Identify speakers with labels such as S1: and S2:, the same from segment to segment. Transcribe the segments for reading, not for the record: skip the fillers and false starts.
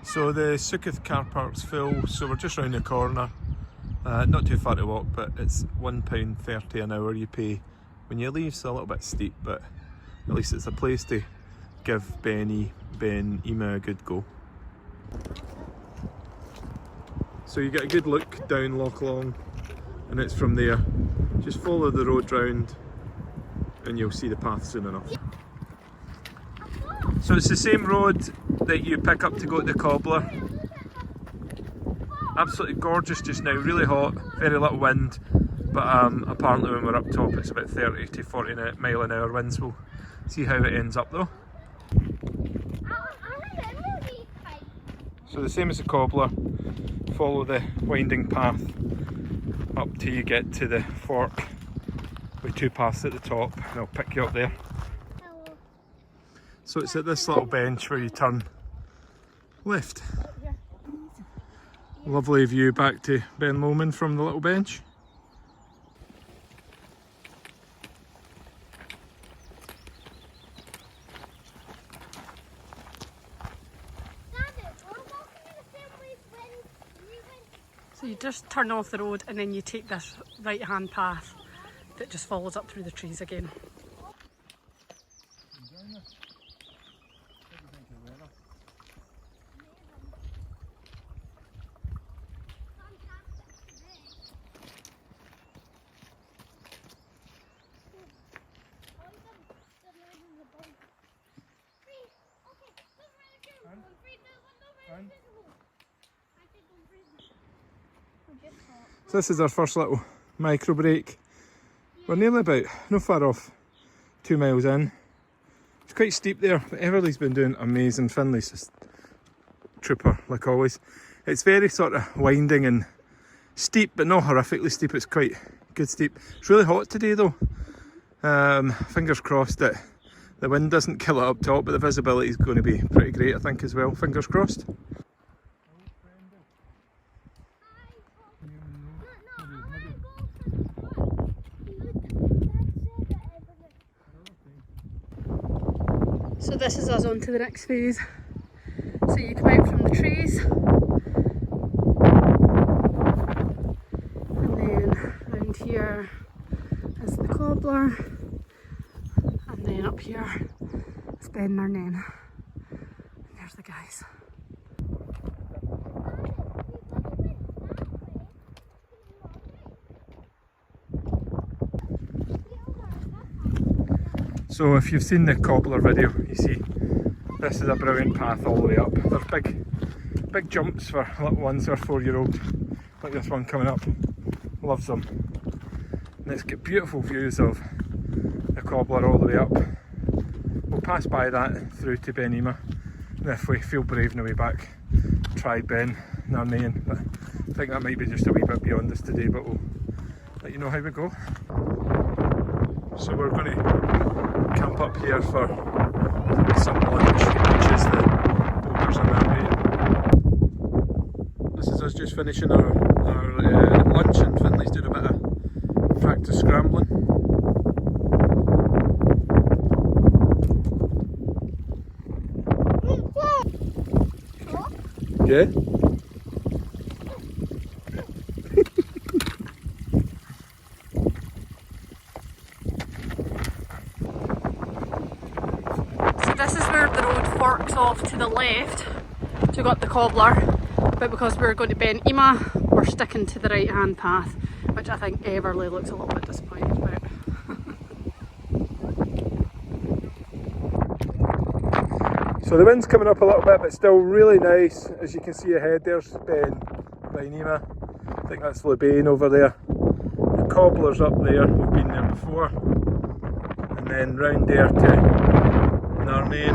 S1: So the Succoth car park's full, so we're just round the corner. Not too far to walk, but it's £1.30 an hour you pay when you leave, so a little bit steep, but at least it's a place to give Beinn Ime a good go. So you get a good look down Loch Long, and it's from there. Just follow the road round and you'll see the path soon enough. So it's the same road that you pick up to go to the cobbler. Absolutely gorgeous just now, really hot, very little wind, but apparently when we're up top it's about 30 to 40 mile an hour winds. We'll see how it ends up though. So the same as the cobbler, follow the winding path up till you get to the fork with two paths at the top, and I'll pick you up there. So it's at this little bench where you turn left. Lovely view back to Ben Lomond from the little bench.
S2: So you just turn off the road and then you take this right hand path that just follows up through the trees again.
S1: So this is our first little micro break. We're nearly about, not far off, 2 miles in. It's quite steep there, but Everly's been doing amazing. Finlay's just trooper, like always. It's very sort of winding and steep, but not horrifically steep. It's quite good steep. It's really hot today though. Fingers crossed that the wind doesn't kill it up top, but the visibility is going to be pretty great, I think, as well. Fingers crossed.
S2: So this is us on to the next phase. So you come out from the trees and then around here is the cobbler, and then up here is Beinn Ime, and there's the guys.
S1: So if you've seen the cobbler video, you see this is a brilliant path all the way up. There's big jumps for little ones or 4-year-old, like this one coming up. Loves them. And it's got beautiful views of the cobbler all the way up. We'll pass by that through to Beinn Ime, and if we feel brave on the way back, try Beinn Ime, but I think that might be just a wee bit beyond us today, but we'll let you know how we go. So we're going to camp up here for some lunch, which is the boulders in that way. This is us just finishing our lunch, and Finlay's doing a bit of practice scrambling. Yeah?
S2: This is where the road forks off to the left to go up the cobbler, but because we're going to Beinn Ime, we're sticking to the right hand path, which I think Everly looks a little bit disappointed about.
S1: So the wind's coming up a little bit, but still really nice. As you can see ahead, there's Beinn Ime. I think that's Beinn over there. The cobbler's up there, we've been there before. And then round there to Narmain,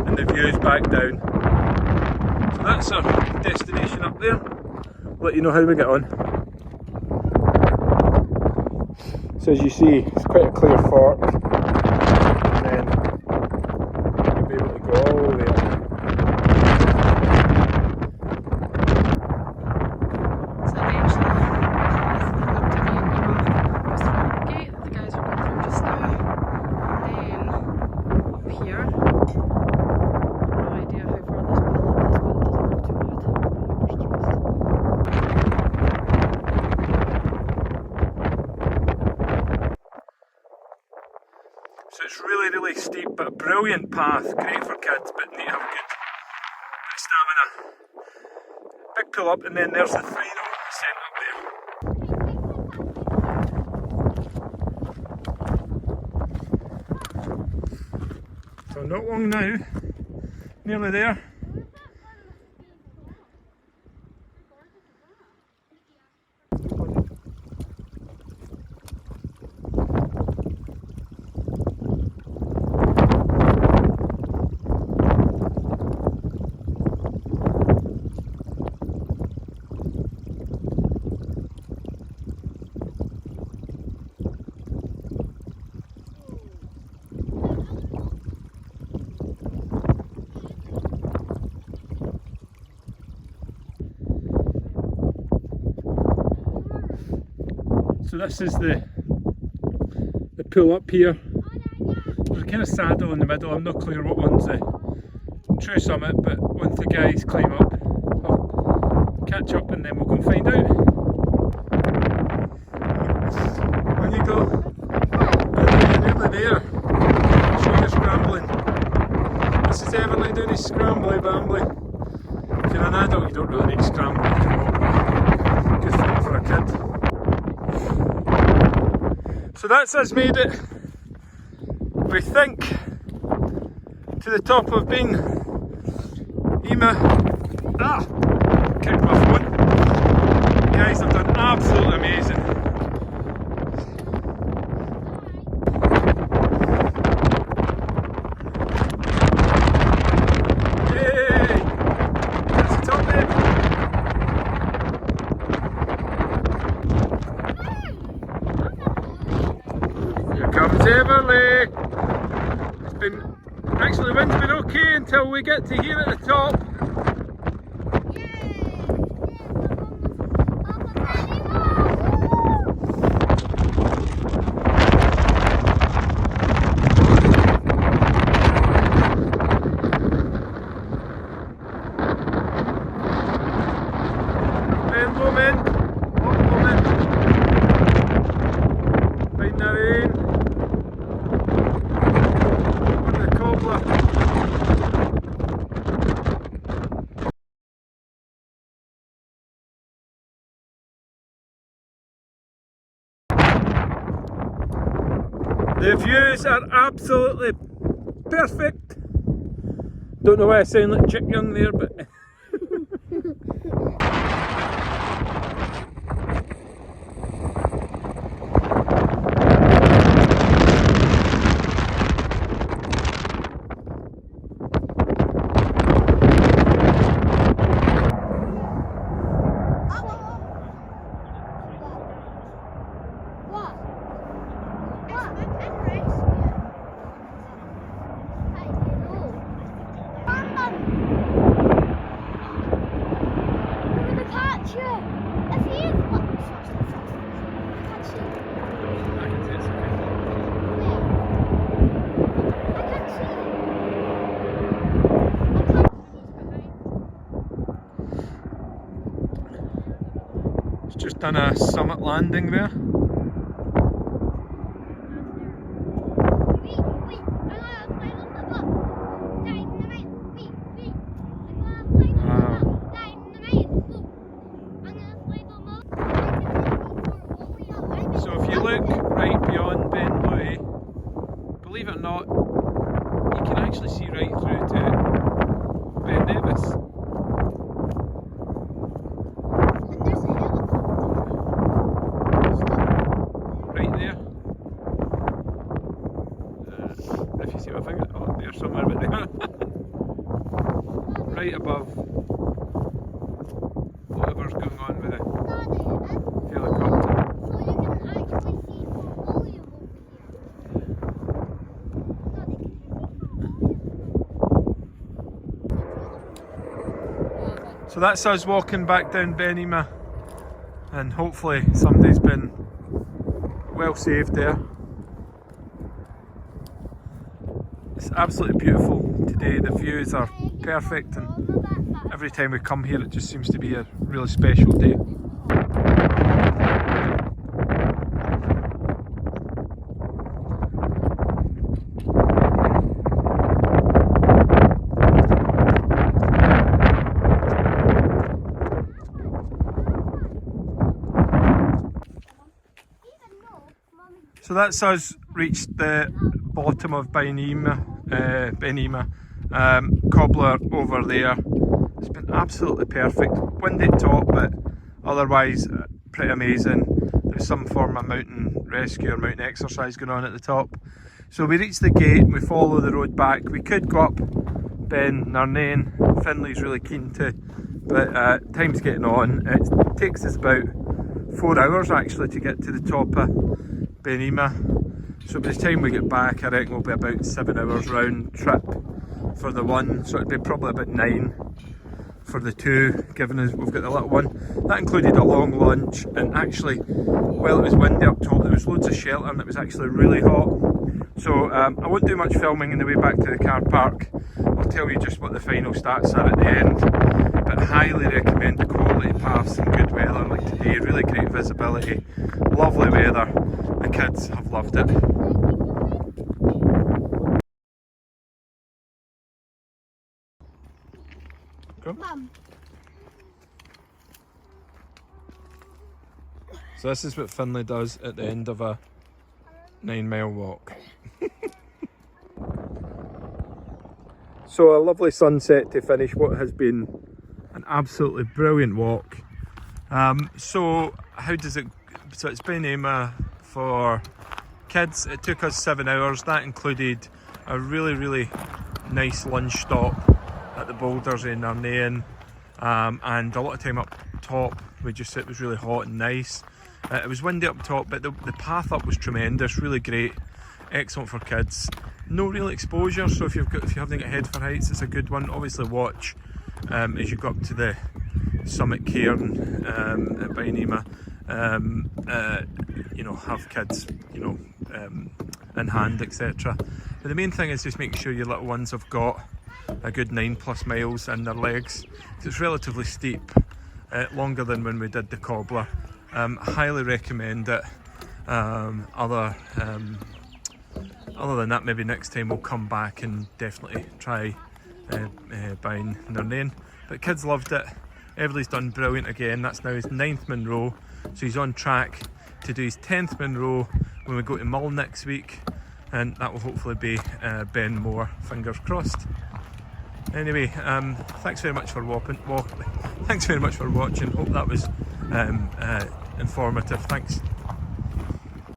S1: and the view's back down. So that's our destination up there. Let you know how we get on. So as you see, it's quite a clear fork, and then you'll be able to go all the way up.
S2: So eventually, up to Beinn Ime was through the gate that the guys are going through just now. Then up here, no idea
S1: a brilliant path, great for kids, but need to have good stamina. Big pull up, and then there's the final ascent up there. So not long now, nearly there. So this is the pull up here. There's a kind of saddle in the middle. I'm not clear what one's the true summit, but once the guys climb up, I'll catch up and then we'll go and find out. On you go. You're nearly there. Show you scrambling. This is Everly doing his scrambly bambly. If you're an adult, you don't really need scrambling. You can walk. Good thing for a kid. So that's us made it, we think, to the top of Beinn Ime. Kicked my phone. You guys have done absolutely amazing. Yay! That's the top there. Comes Everly. It's been, actually the wind's been okay until we get to here at the top. The views are absolutely perfect. Don't know why I sound like Chick Young there, but just done a summit landing there. So if you look right beyond Beinn Ime, believe it or not, you can actually see right through to Beinn Ime. Somewhere but there. Right above whatever's going on with the helicopter.
S3: So you can actually see the volume over here.
S1: So that's us walking back down Beinn Ime, and hopefully somebody's been well saved there. It's absolutely beautiful today, the views are perfect, and every time we come here it just seems to be a really special day. that's us reached the bottom of Beinn Ime, cobbler over there. It's been absolutely perfect. Windy at top, but otherwise pretty amazing. There's some form of mountain rescue or mountain exercise going on at the top. So we reached the gate, we follow the road back. We could go up Beinn Ime. Finlay's really keen to, but time's getting on. It takes us about 4 hours actually to get to the top of Beinn Ime. So by the time we get back, I reckon we'll be about 7 hours round trip for the one. So it'd be probably about 9 for the two, given us we've got the little one. That included a long lunch, and actually, while it was windy up top, there was loads of shelter and it was actually really hot. So I won't do much filming on the way back to the car park. I'll tell you just what the final stats are at the end, but highly recommend the quality paths and good weather like today. Really great visibility, lovely weather. The kids have loved it.
S3: Mum.
S1: So this is what Finlay does at the end of a 9-mile walk. So a lovely sunset to finish what has been an absolutely brilliant walk. So how does it, so it's Beinn Ime for kids. It took us 7 hours. That included a really nice lunch stop at the boulders in Arrochars, and a lot of time up top. It was really hot and nice. It was windy up top, but the path up was tremendous, really great, excellent for kids. No real exposure, so if you haven't got head for heights, it's a good one. Obviously watch as you go up to the summit cairn at Beinn Ime. You know, have kids, you know, in hand, etc. But the main thing is just making sure your little ones have got a good 9+ miles in their legs. It's relatively steep, longer than when we did the cobbler. Highly recommend it. Other than that, maybe next time we'll come back and definitely try Beinn Ime. But kids loved it. Everly's done brilliant again. That's now his 9th Munro, so he's on track to do his 10th Munro when we go to Mull next week, and that will hopefully be Ben more, fingers crossed. Anyway, thanks very much for thanks very much for watching. Hope that was informative. Thanks.